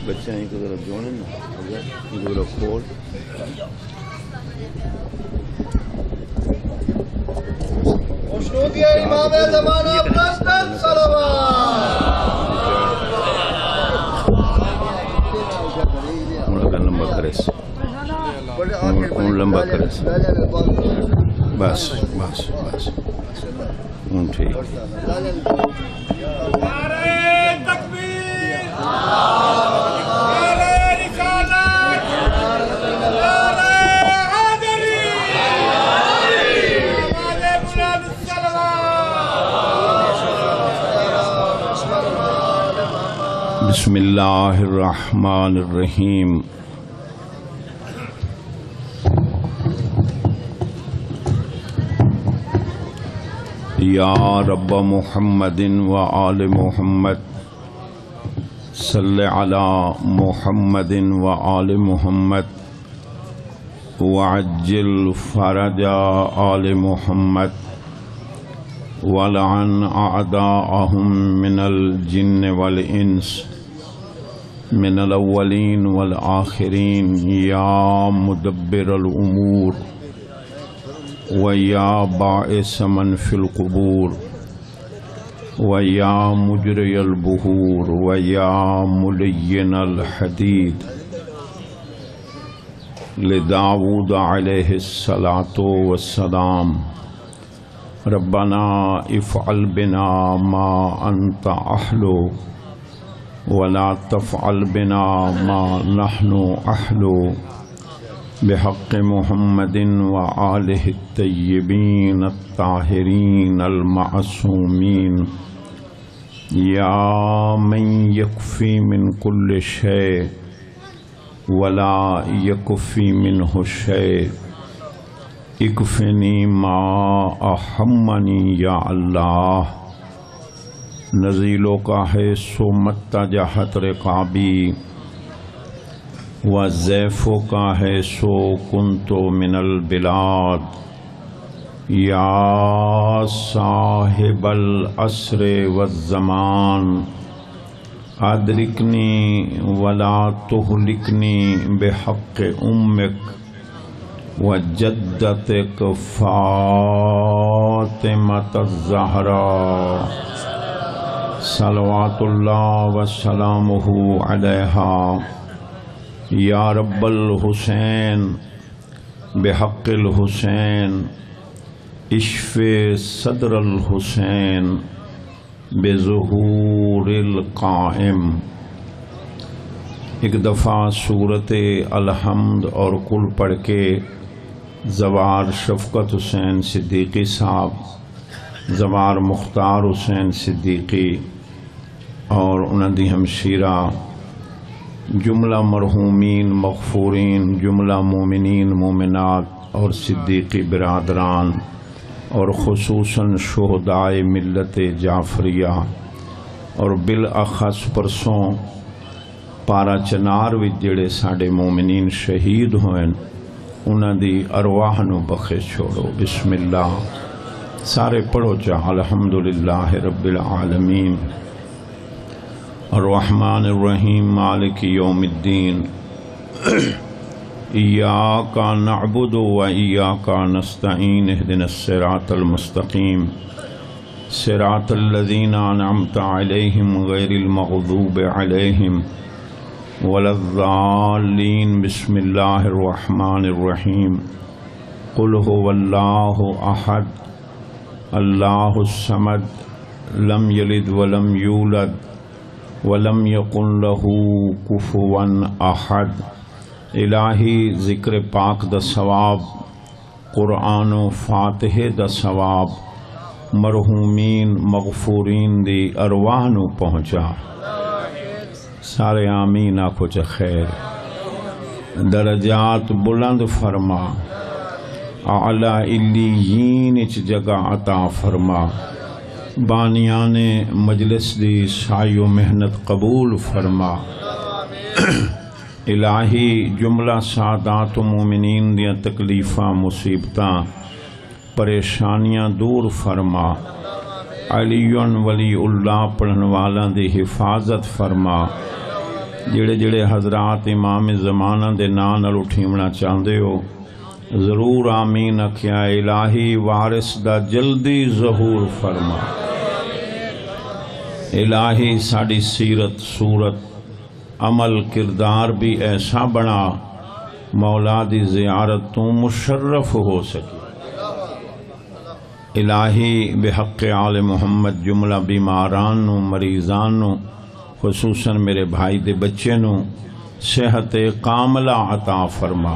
بچے ہیں کہ ذرا جوڑیں نا اگر ذرا کھول امام زمانہ پرستن صلوات لمبا کرے لمبا کرے بس بس بس ٹھیک بسم اللہ الرحمن الرحیم یا رب محمد و آل محمد صلی علی محمد و آل محمد وعجل فرج آل محمد ولعن اعداءهم من الجن والانس من الاولین والآخرین یا مدبر الامور ویا باعث من فی القبور ویا مجری البحور ویا ملین الحدید لداود علیہ الصلاة والسلام ربنا افعل بنا ما انت اہلو ولا تفعل بنا ما نحن اہلو بحق محمد وآلہ الطیبین الطاہرین المعصومین یا من یکفی من کل شیء ولا یکفی منہ شیء اکفنی ما اہمنی یا اللہ نزیلوں کا ہے سو متجہت رقابی و زیفوں کا ہے سو کنتو من البلاد یا صاحب العصر والزمان ادرکنی ولا تہلکنی بحق امک وجدتک فاطمۃ الزہراء صلوات اللہ وسلامہ علیہا یا رب الحسین بحق الحسین اشف صدر الحسین بظہور القائم۔ ایک دفعہ سورت الحمد اور کل پڑھ کے زوار شفقت حسین صدیقی صاحب، زوار مختار حسین صدیقی اور انہاں دی ہمشیرہ جملہ مرحومین مغفورین، جملہ مومنین مومنات اور صدیقی برادران اور خصوصاً شہدائے ملت جعفریہ اور بالاخص پرسوں پارا چنار وچ جڑے ساڈے مومنین شہید ہوئے انہاں دی ارواح نو بخش چھوڑو۔ بسم اللہ سارے پڑھو چاہ الحمدللہ رب العالمین الرحمن الرحیم مالک یوم الدین ایاک نعبد و ایاک نستعین اہدنا الصراط المستقیم صراط الذین انعمت علیہم غیر المغضوب علیہم ولا الضالین۔ بسم اللہ الرحمن الرحیم قل هو اللہ احد اللہ الصمد لم یلد ولم یولد ولم یکن لہ کفوا احد۔ الہی ذکر پاک دا ثواب، قرآن و فاتحے دا ثواب مرحومین مغفورین دی ارواح نو پہنچا۔ سارے آمین آکھو چا خیر۔ درجات بلند فرما، اعلی علیین اچ جگہ عطا فرما، بانیان مجلس دی سعی و محنت قبول فرما۔ الہی جملہ سادات و مومنین دیاں تکلیفاں مصیبتاں پریشانیاں دور فرما۔ علی ولی اللہ پڑھن والاں دی حفاظت فرما۔ جڑے جڑے حضرات امام زمانہ دے نام نال اٹھیونا چاہندے ہو ضرور آمین آکھیا الہی وارث دا جلدی ظہور فرما الہی ساڑی سیرت صورت عمل کردار بھی ایسا بنا مولا دی زیارت تو مشرف ہو سکے الہی بحق آل محمد جملہ بیماران نو مریضان نو خصوصاً میرے بھائی دے بچے نو صحت کاملہ عطا فرما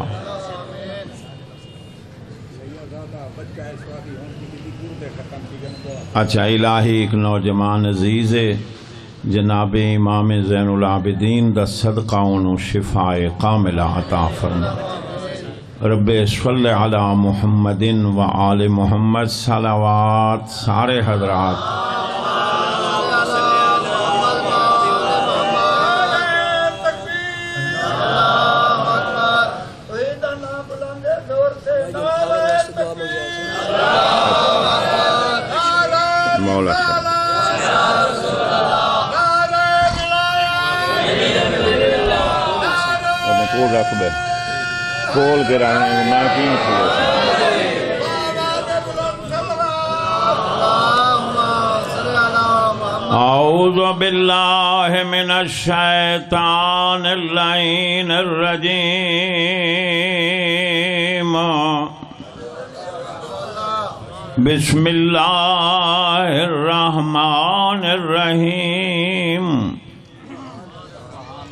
اچھا الہی ایک نوجوان عزیز جناب امام زین العابدین دا صدقہ انہوں شفاء کاملہ عطا فرما رب صلی علی محمد و آل محمد صلوات سارے حضرات مولا کول رکھ بے کول کے رہنے میں کیوں کھلے اعوذ باللہ من الشیطان اللعین الرجیم بسم اللہ الرحمن الرحیم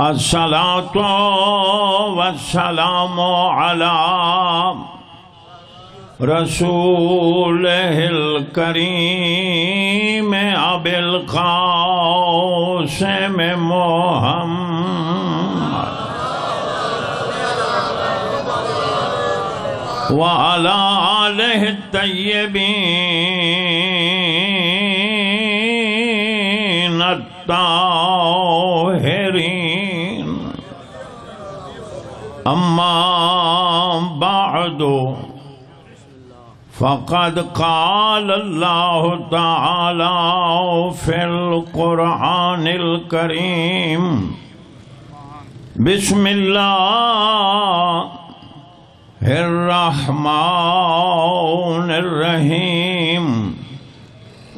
الصلاۃ والسلام علی رسولہ الکریم ابی القاسم محمد وعلى آلہ الطیبین الطاہرین اما بعد فقد قال اللہ تعالی فی القرآن الکریم بسم اللہ الرحمن الرحیم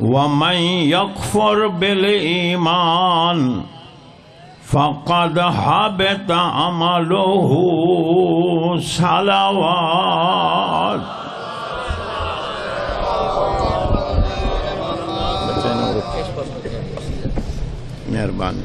ومن یکفر بالایمان فقد حبط عمله صلوات مہربانی